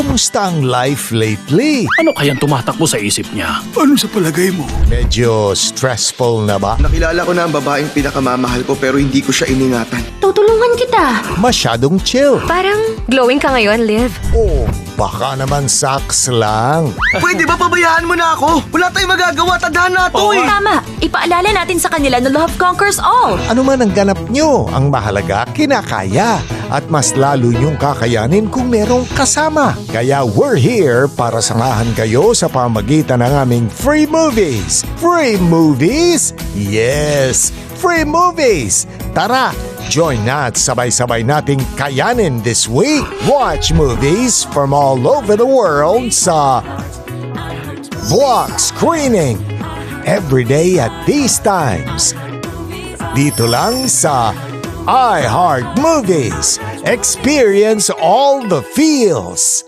kumusta ang life lately? Ano kayang tumatakbo sa isip niya? Ano sa palagay mo? Medyo stressful na ba? Nakilala ko na ang babaeng pinakamamahal ko pero hindi ko siya iningatan. Tutulungan kita. Masyadong chill. Parang glowing ka ngayon, Liv. Oh, baka naman saks lang. Pwede ba pabayaan mo na ako? Wala tayong magagawa, tadhana to eh. Tama. Ipaalala natin sa kanila na love conquers all. Ano man ang ganap nyo, ang mahalaga, kinakaya. At mas lalo nyong kakayanin kung merong kasama. Kaya we're here para samahan kayo sa pamagitan ng aming free movies. Free movies? Yes! Free movies! Tara, join na at sabay-sabay nating kayanin this week. Watch movies from all over the world sa Vlog Screening. Every day at these times. Dito lang sa iHeart Movies. Experience all the feels.